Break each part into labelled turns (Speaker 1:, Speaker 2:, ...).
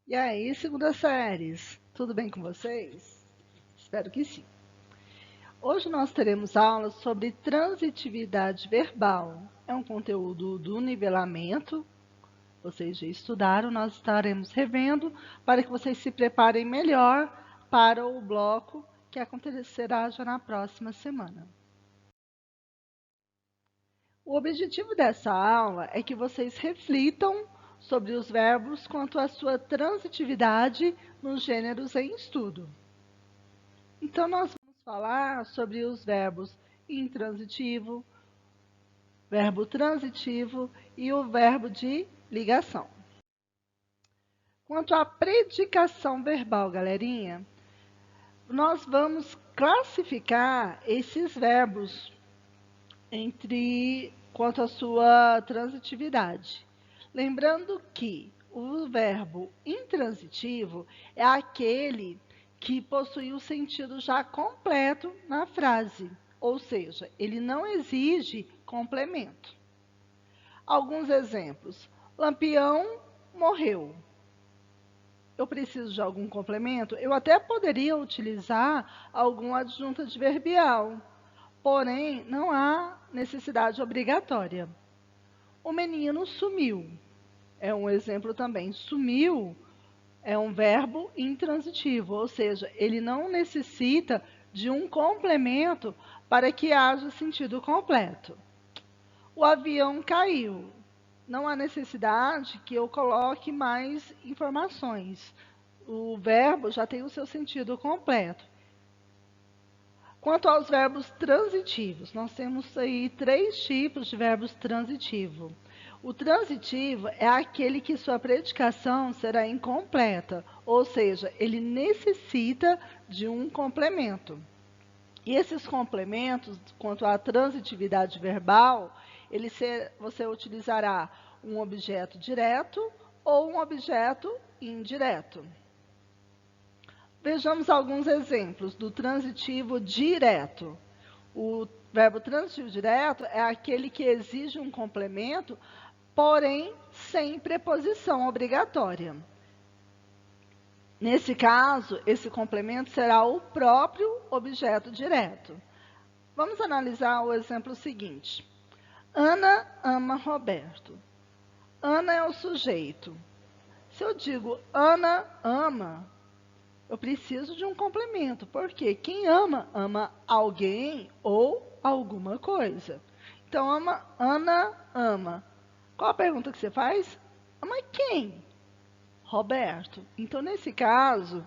Speaker 1: E aí, segunda séries, tudo bem com vocês? Espero que sim. Hoje nós teremos aulas sobre transitividade verbal. É um conteúdo do nivelamento. Vocês já estudaram, nós estaremos revendo para que vocês se preparem melhor para o bloco que acontecerá já na próxima semana. O objetivo dessa aula é que vocês reflitam sobre os verbos quanto à sua transitividade nos gêneros em estudo. Então, nós vamos falar sobre os verbos intransitivo, verbo transitivo e o verbo de ligação. Quanto à predicação verbal, galerinha, nós vamos classificar esses verbos quanto à sua transitividade. Lembrando que o verbo intransitivo é aquele que possui o sentido já completo na frase, ou seja, ele não exige complemento. Alguns exemplos. Lampião morreu. Eu preciso de algum complemento? Eu até poderia utilizar algum adjunto adverbial, porém, não há necessidade obrigatória. O menino sumiu. É um exemplo também. Sumiu é um verbo intransitivo, ou seja, ele não necessita de um complemento para que haja sentido completo. O avião caiu. Não há necessidade que eu coloque mais informações. O verbo já tem o seu sentido completo. Quanto aos verbos transitivos, nós temos aí 3 tipos de verbos transitivos. O transitivo é aquele que sua predicação será incompleta, ou seja, ele necessita de um complemento. E esses complementos, quanto à transitividade verbal, você utilizará um objeto direto ou um objeto indireto. Vejamos alguns exemplos do transitivo direto. O verbo transitivo direto é aquele que exige um complemento, porém sem preposição obrigatória. Nesse caso, esse complemento será o próprio objeto direto. Vamos analisar o exemplo seguinte. Ana ama Roberto. Ana é o sujeito. Se eu digo Ana ama, eu preciso de um complemento, porque quem ama, ama alguém ou alguma coisa. Então, Ana ama. Qual a pergunta que você faz? Ama quem? Roberto. Então, nesse caso,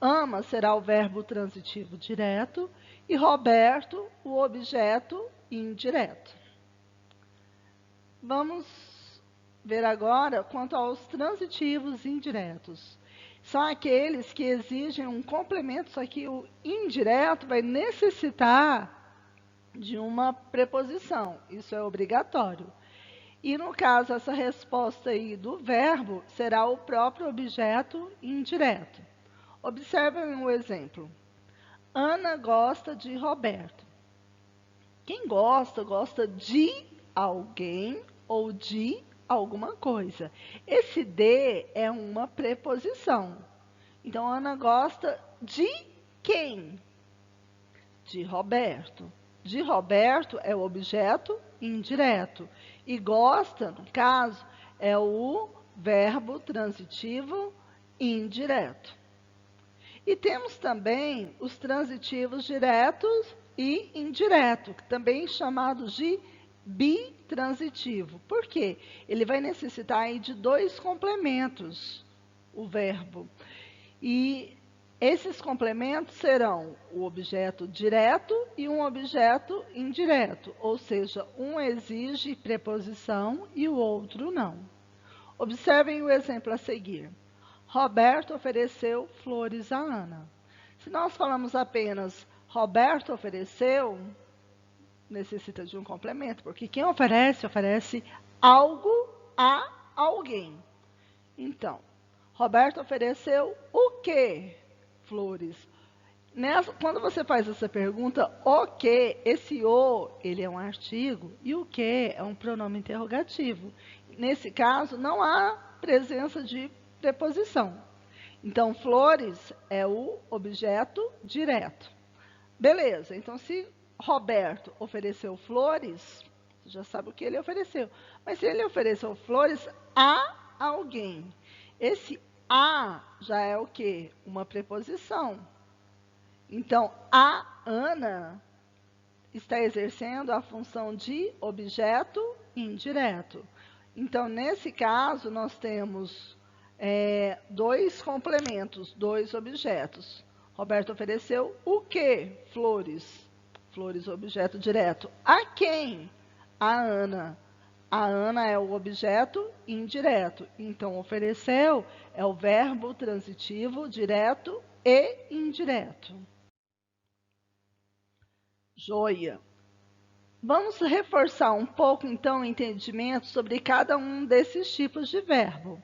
Speaker 1: ama será o verbo transitivo direto e Roberto, o objeto indireto. Vamos ver agora quanto aos transitivos indiretos. São aqueles que exigem um complemento, só que o indireto vai necessitar de uma preposição. Isso é obrigatório. E, no caso, essa resposta aí do verbo será o próprio objeto indireto. Observem o exemplo. Ana gosta de Roberto. Quem gosta, gosta de alguém ou de alguma coisa. Esse de é uma preposição. Então, Ana gosta de quem? De Roberto. De Roberto é o objeto indireto. E gosta, no caso, é o verbo transitivo indireto. E temos também os transitivos diretos e indiretos, também chamados de bitransitivo. Por quê? Ele vai necessitar aí de 2 complementos, o verbo. E esses complementos serão o objeto direto e um objeto indireto, ou seja, um exige preposição e o outro não. Observem o exemplo a seguir. Roberto ofereceu flores a Ana. Se nós falamos apenas Roberto ofereceu, necessita de um complemento, porque quem oferece, oferece algo a alguém. Então, Roberto ofereceu o quê? Flores. Quando você faz essa pergunta, o que, esse o, ele é um artigo, e o que é um pronome interrogativo. Nesse caso, não há presença de preposição. Então, flores é o objeto direto. Beleza, então se Roberto ofereceu flores, você já sabe o que ele ofereceu. Mas se ele ofereceu flores a alguém, esse a já é o quê? Uma preposição. Então, a Ana está exercendo a função de objeto indireto. Então, nesse caso, nós temos dois complementos, dois objetos. Roberto ofereceu o quê? Flores. Flores, objeto direto. A quem? A Ana. A Ana é o objeto indireto. Então, ofereceu é o verbo transitivo direto e indireto. Joia. Vamos reforçar um pouco, então, o entendimento sobre cada um desses tipos de verbo.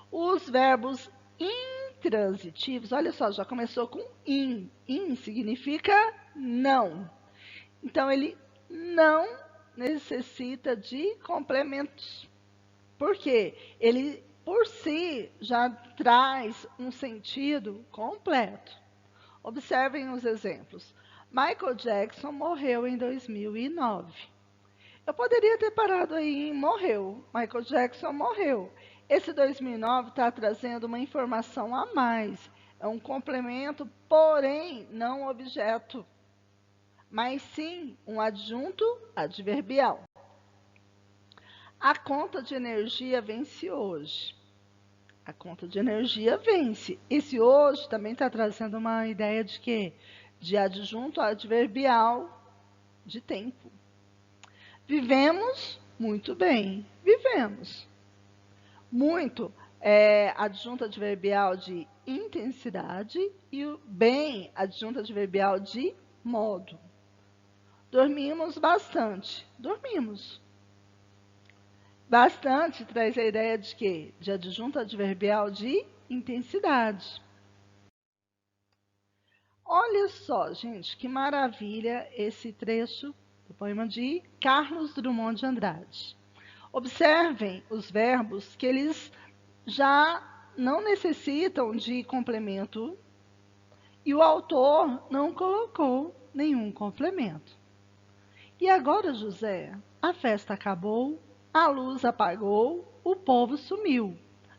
Speaker 1: Os verbos intransitivos, olha só, já começou com in. In significa não. Então, ele não necessita de complementos. Por quê? Ele, por si, já traz um sentido completo. Observem os exemplos. Michael Jackson morreu em 2009. Eu poderia ter parado aí em morreu. Michael Jackson morreu. Esse 2009 está trazendo uma informação a mais. É um complemento, porém não objeto, mas sim um adjunto adverbial. A conta de energia vence hoje. A conta de energia vence. Esse hoje também está trazendo uma ideia de quê? De adjunto adverbial de tempo. Vivemos muito bem. Vivemos. Muito é adjunto adverbial de intensidade e o bem adjunto adverbial de modo. Dormimos bastante. Dormimos. Bastante traz a ideia de quê? De adjunto adverbial de intensidade. Olha só, gente, que maravilha esse trecho do poema de Carlos Drummond de Andrade. Observem os verbos que eles já não necessitam de complemento e o autor não colocou nenhum complemento. E agora, José, a festa acabou, a luz apagou, o povo sumiu,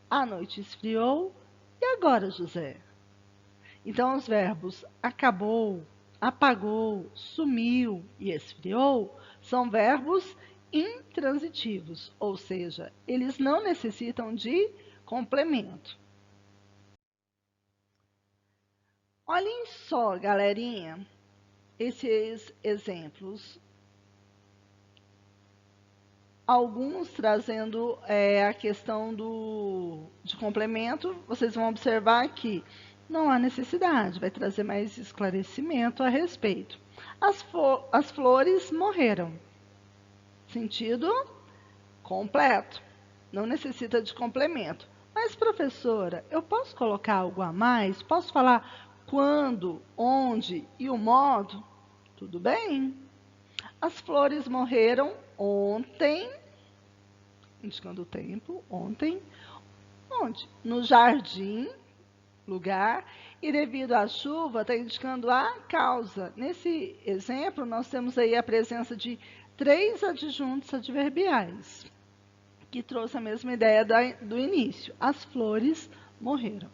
Speaker 1: a noite esfriou, e agora, José? Então, os verbos acabou, apagou, sumiu e esfriou são verbos intransitivos, ou seja, eles não necessitam de complemento. Olhem só, galerinha, esses exemplos. Alguns trazendo a questão de complemento, vocês vão observar que não há necessidade, vai trazer mais esclarecimento a respeito. As flores morreram. Sentido completo. Não necessita de complemento. Mas, professora, eu posso colocar algo a mais? Posso falar quando, onde e o modo? Tudo bem. As flores morreram ontem, indicando o tempo, ontem. Onde? No jardim, lugar, e devido à chuva, está indicando a causa. Nesse exemplo, nós temos aí a presença de 3 adjuntos adverbiais, que trouxe a mesma ideia do início. As flores morreram.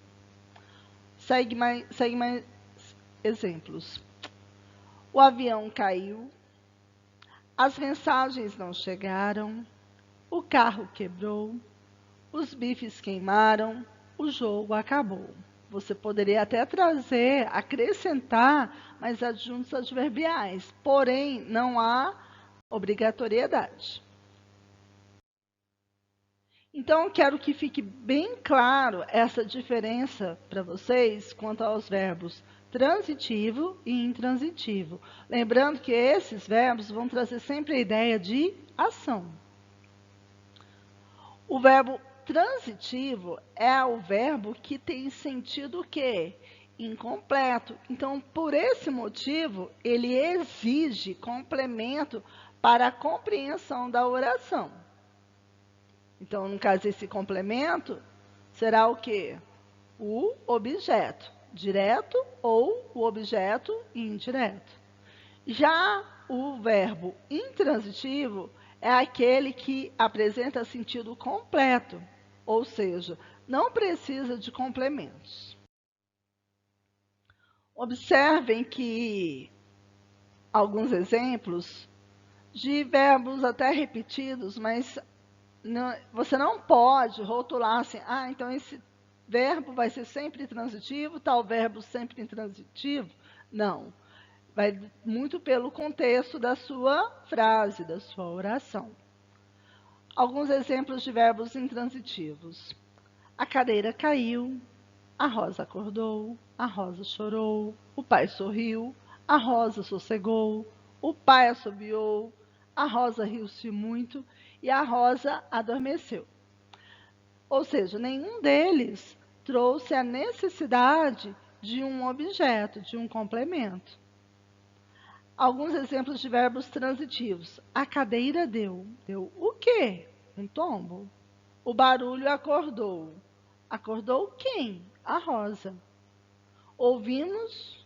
Speaker 1: Segue mais exemplos. O avião caiu, as mensagens não chegaram, o carro quebrou, os bifes queimaram, o jogo acabou. Você poderia até trazer, acrescentar mais adjuntos adverbiais, porém não há obrigatoriedade. Então, eu quero que fique bem claro essa diferença para vocês quanto aos verbos transitivo e intransitivo. Lembrando que esses verbos vão trazer sempre a ideia de ação. O verbo transitivo é o verbo que tem sentido o quê? Incompleto. Então, por esse motivo, ele exige complemento para a compreensão da oração. Então, no caso, esse complemento será o quê? o objeto direto ou o objeto indireto. Já o verbo intransitivo é aquele que apresenta sentido completo, ou seja, não precisa de complementos. Observem que alguns exemplos de verbos até repetidos, mas você não pode rotular assim, então esse verbo vai ser sempre transitivo, tal verbo sempre intransitivo. Não. Vai muito pelo contexto da sua frase, da sua oração. Alguns exemplos de verbos intransitivos. A cadeira caiu, a Rosa acordou, a Rosa chorou, o pai sorriu, a Rosa sossegou, o pai assobiou, a Rosa riu-se muito e a Rosa adormeceu. Ou seja, nenhum deles trouxe a necessidade de um objeto, de um complemento. Alguns exemplos de verbos transitivos. A cadeira deu. Deu o quê? Um tombo. O barulho acordou. Acordou quem? A Rosa. Ouvimos.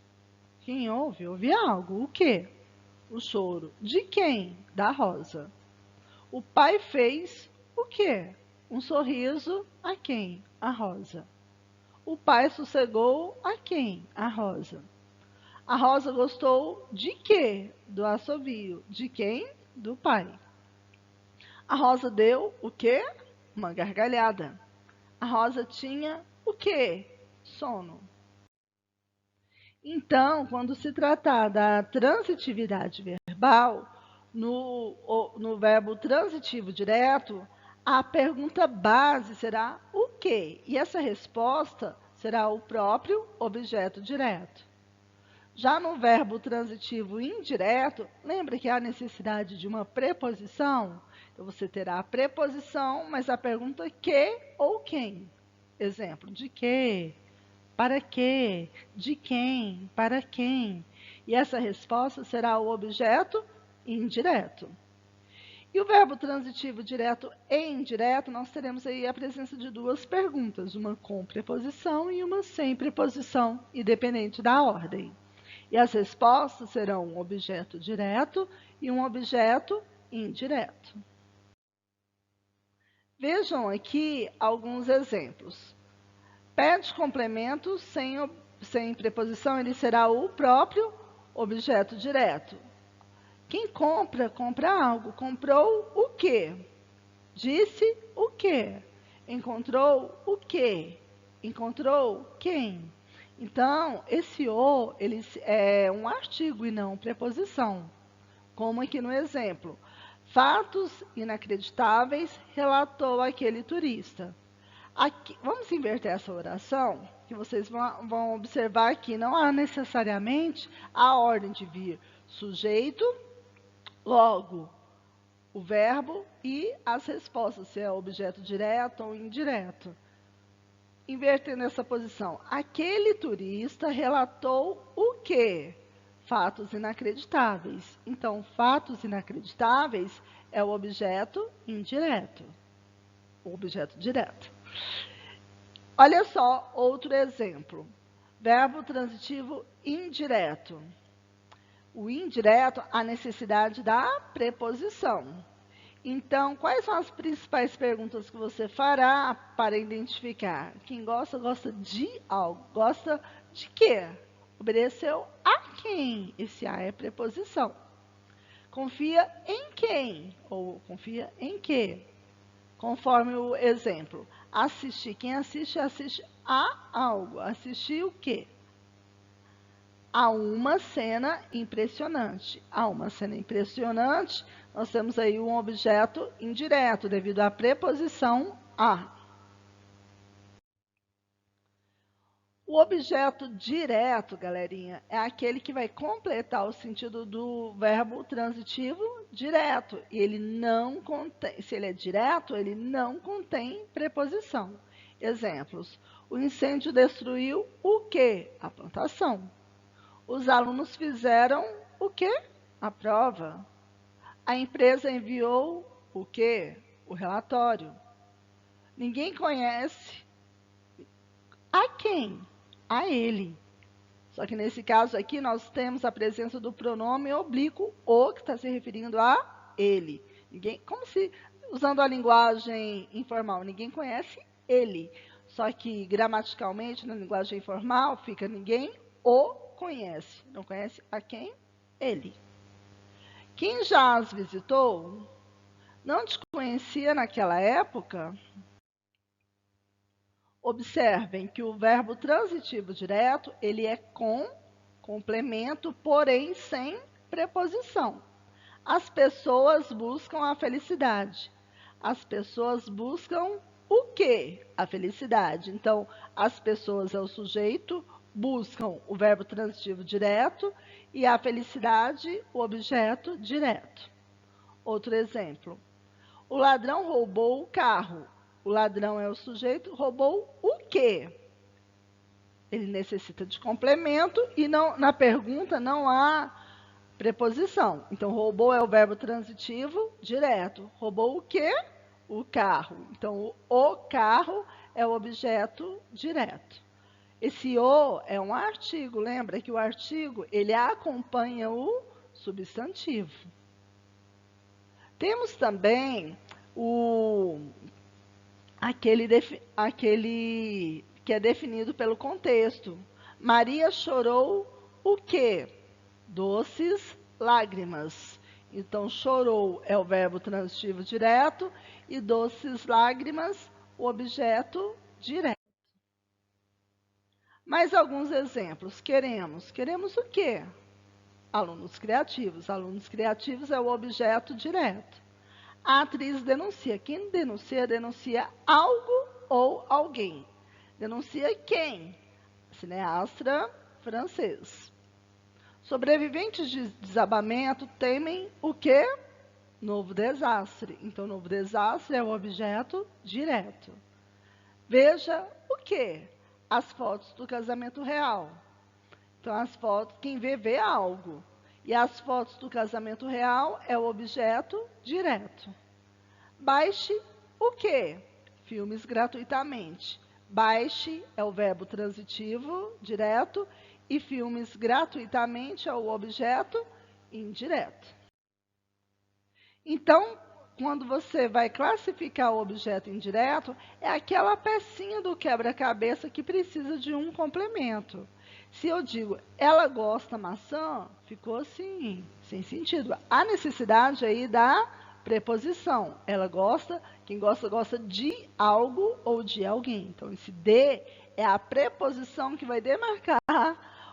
Speaker 1: Quem ouve? Ouve algo. O quê? O choro. De quem? Da Rosa. O pai fez o quê? Um sorriso a quem? A Rosa. O pai sossegou a quem? A Rosa. A Rosa gostou de quê? Do assovio. De quem? Do pai. A Rosa deu o quê? Uma gargalhada. A Rosa tinha o quê? Sono. Então, quando se tratar da transitividade verbal, no verbo transitivo direto, a pergunta base será o quê? E essa resposta será o próprio objeto direto. Já no verbo transitivo indireto, lembra que há necessidade de uma preposição? Então, você terá a preposição, mas a pergunta que ou quem. Exemplo, de que, para quê, de quem, para quem. E essa resposta será o objeto indireto. E o verbo transitivo direto e indireto, nós teremos aí a presença de duas perguntas, uma com preposição e uma sem preposição, independente da ordem. E as respostas serão um objeto direto e um objeto indireto. Vejam aqui alguns exemplos. Pede complemento sem preposição, ele será o próprio objeto direto. Quem compra, compra algo. Comprou o quê? Disse o quê? Encontrou o quê? Encontrou quem? Então, esse o, ele é um artigo e não preposição. Como aqui no exemplo. Fatos inacreditáveis relatou aquele turista. Aqui, vamos inverter essa oração, que vocês vão observar que não há necessariamente a ordem de vir sujeito, logo o verbo e as respostas, se é objeto direto ou indireto. Invertendo essa posição, aquele turista relatou o quê? Fatos inacreditáveis. Então, fatos inacreditáveis é o objeto indireto, o objeto direto. Olha só outro exemplo. Verbo transitivo indireto. O indireto, a necessidade da preposição. Então, quais são as principais perguntas que você fará para identificar? Quem gosta, gosta de algo. Gosta de quê? Obedeceu a quem? Esse a é preposição. Confia em quem? Ou confia em quê? Conforme o exemplo. Assistir. Quem assiste, assiste a algo. Assistir o quê? A uma cena impressionante. A uma cena impressionante, nós temos aí um objeto indireto, devido à preposição a. O objeto direto, galerinha, é aquele que vai completar o sentido do verbo transitivo direto. E ele não contém, se ele é direto, ele não contém preposição. Exemplos. O incêndio destruiu o quê? A plantação. Os alunos fizeram o quê? A prova. A empresa enviou o quê? O relatório. Ninguém conhece a quem? A ele. Só que nesse caso aqui, nós temos a presença do pronome oblíquo, o, que está se referindo a ele. Ninguém, como se, usando a linguagem informal, ninguém conhece ele. Só que, gramaticalmente, na linguagem informal, fica ninguém o conhece. Não conhece a quem? Ele. Quem já as visitou, não te conhecia naquela época. Observem que o verbo transitivo direto, ele é com complemento, porém sem preposição. As pessoas buscam a felicidade. As pessoas buscam o quê? A felicidade. Então, as pessoas é o sujeito, buscam o verbo transitivo direto e a felicidade, o objeto direto. Outro exemplo. O ladrão roubou o carro. O ladrão é o sujeito, roubou o quê? Ele necessita de complemento e não, na pergunta não há preposição. Então, roubou é o verbo transitivo direto. Roubou o quê? O carro. Então, o carro é o objeto direto. Esse o é um artigo. Lembra que o artigo, ele acompanha o substantivo. Temos também aquele que é definido pelo contexto. Maria chorou o quê? Doces lágrimas. Então, chorou é o verbo transitivo direto e doces lágrimas, o objeto direto. Mais alguns exemplos. Queremos o quê? Alunos criativos. Alunos criativos é o objeto direto. A atriz denuncia. Quem denuncia? Denuncia algo ou alguém. Denuncia quem? Cineasta francês. Sobreviventes de desabamento temem o quê? Novo desastre. Então, novo desastre é o objeto direto. Veja o quê? As fotos do casamento real. Então, as fotos, quem vê algo. E as fotos do casamento real é o objeto direto. Baixe o quê? Filmes gratuitamente. Baixe é o verbo transitivo direto e filmes gratuitamente é o objeto indireto. Então, quando você vai classificar o objeto indireto, é aquela pecinha do quebra-cabeça que precisa de um complemento. Se eu digo, ela gosta maçã, ficou assim, sem sentido. Há necessidade aí da preposição. Ela gosta, quem gosta, gosta de algo ou de alguém. Então, esse de é a preposição que vai demarcar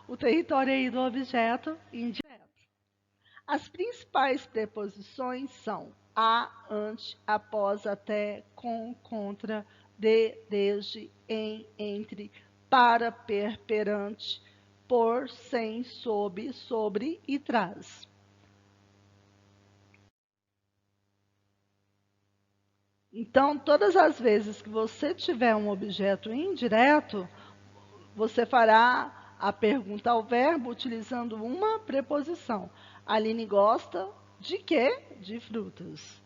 Speaker 1: o território aí do objeto indireto. As principais preposições são a, ante, após, até, com, contra, de, desde, em, entre, para, per, perante, por, sem, sob, sobre e traz. Então, todas as vezes que você tiver um objeto indireto, você fará a pergunta ao verbo utilizando uma preposição. Aline gosta de quê? De frutas.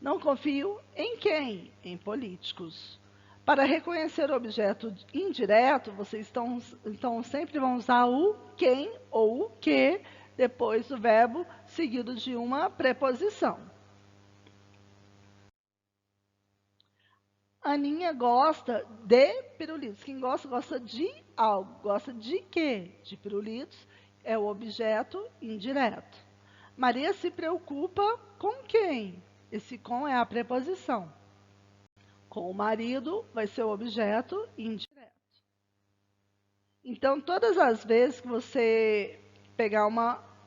Speaker 1: Não confio em quem? Em políticos. Para reconhecer o objeto indireto, vocês então sempre vão usar o quem ou o que depois do verbo seguido de uma preposição. Aninha gosta de pirulitos. Quem gosta, gosta de algo. Gosta de quê? De pirulitos. É o objeto indireto. Maria se preocupa com quem? Esse com é a preposição. Com o marido vai ser o objeto indireto. Então, todas as vezes que você pegar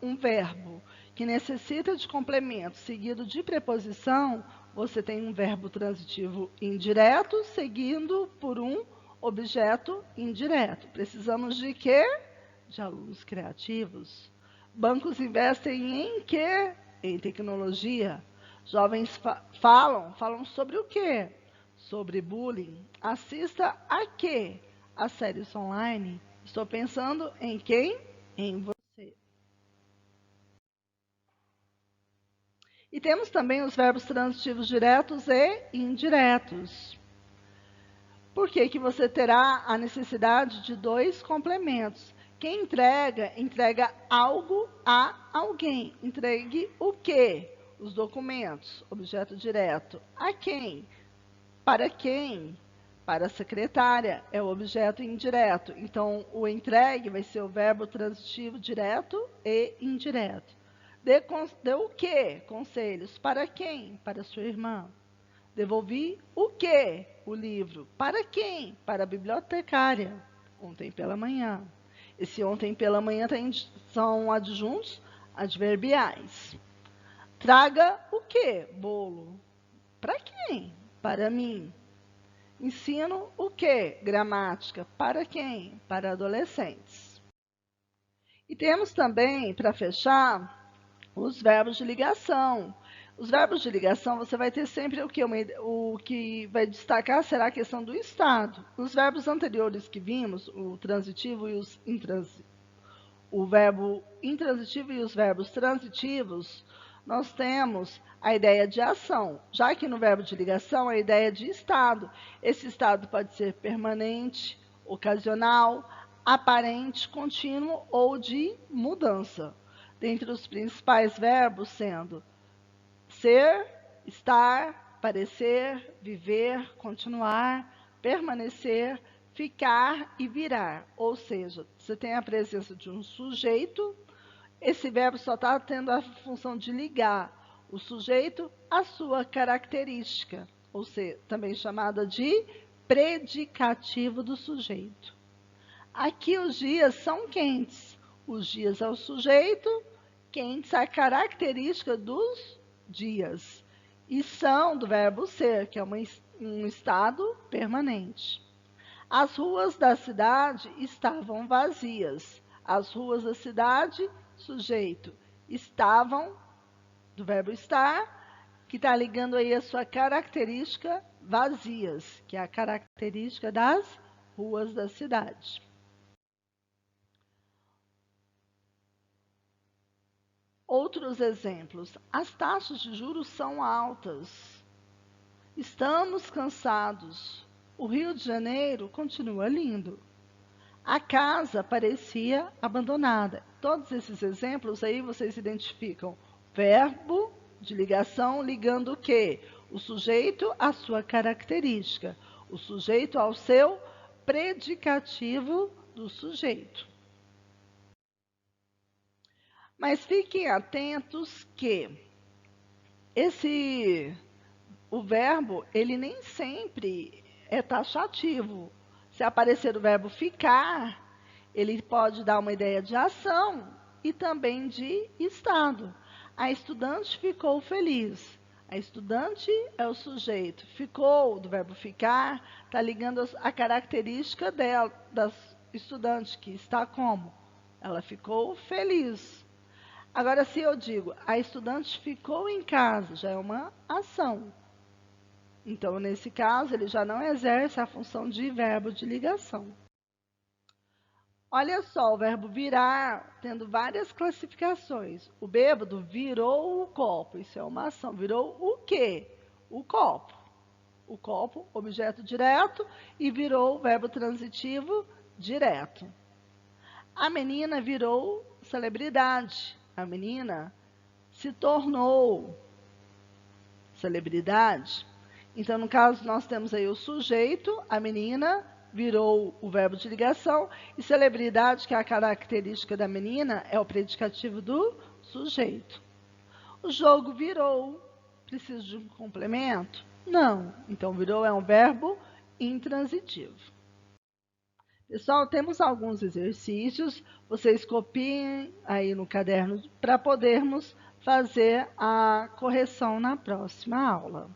Speaker 1: um verbo que necessita de complemento seguido de preposição, você tem um verbo transitivo indireto seguindo por um objeto indireto. Precisamos de quê? De alunos criativos. Bancos investem em quê? Em tecnologia. Jovens falam sobre o quê? Sobre bullying. Assista a quê? As séries online. Estou pensando em quem? Em você. E temos também os verbos transitivos diretos e indiretos. Por que que você terá a necessidade de dois complementos? Quem entrega, entrega algo a alguém. Entregue o quê? Os documentos, objeto direto. A quem? Para quem? Para a secretária, é o objeto indireto. Então, o entregue vai ser o verbo transitivo direto e indireto. Dê o quê? Conselhos. Para quem? Para sua irmã. Devolvi o quê? O livro. Para quem? Para a bibliotecária. Ontem pela manhã. Esse ontem pela manhã são adjuntos adverbiais. Traga o quê? Bolo. Para quem? Para mim. Ensino o quê? Gramática. Para quem? Para adolescentes. E temos também, para fechar, os verbos de ligação. Os verbos de ligação, você vai ter sempre o que? O que vai destacar será a questão do estado. Os verbos anteriores que vimos, o transitivo e os intransitivos, o verbo intransitivo e os verbos transitivos, nós temos a ideia de ação, já que no verbo de ligação a ideia de estado. Esse estado pode ser permanente, ocasional, aparente, contínuo ou de mudança. Dentre os principais verbos sendo ser, estar, parecer, viver, continuar, permanecer, ficar e virar. Ou seja, você tem a presença de um sujeito, esse verbo só está tendo a função de ligar o sujeito à sua característica, ou seja, também chamada de predicativo do sujeito. Aqui os dias são quentes. Os dias é o sujeito, quentes é a característica dos dias. E são do verbo ser, que é um estado permanente. As ruas da cidade estavam vazias. As ruas da cidade, sujeito, estavam, do verbo estar, que está ligando aí a sua característica vazias, que é a característica das ruas da cidade. Outros exemplos. As taxas de juros são altas. Estamos cansados. O Rio de Janeiro continua lindo. A casa parecia abandonada. Todos esses exemplos aí vocês identificam verbo de ligação ligando o quê? O sujeito à sua característica, o sujeito ao seu predicativo do sujeito. Mas fiquem atentos que o verbo, ele nem sempre é taxativo. Se aparecer o verbo ficar, ele pode dar uma ideia de ação e também de estado. A estudante ficou feliz. A estudante é o sujeito. Ficou, do verbo ficar, está ligando a característica dela, da estudante, que está como? Ela ficou feliz. Agora, se eu digo, a estudante ficou em casa, já é uma ação. Então, nesse caso, ele já não exerce a função de verbo de ligação. Olha só, o verbo virar, tendo várias classificações. O bêbado virou o copo, isso é uma ação. Virou o quê? O copo. O copo, objeto direto, e virou o verbo transitivo direto. A menina virou celebridade. A menina se tornou celebridade. Então, no caso, nós temos aí o sujeito, a menina, virou o verbo de ligação, e celebridade, que é a característica da menina, é o predicativo do sujeito. O jogo virou. Precisa de um complemento? Não. Então, virou é um verbo intransitivo. Pessoal, temos alguns exercícios, vocês copiem aí no caderno para podermos fazer a correção na próxima aula.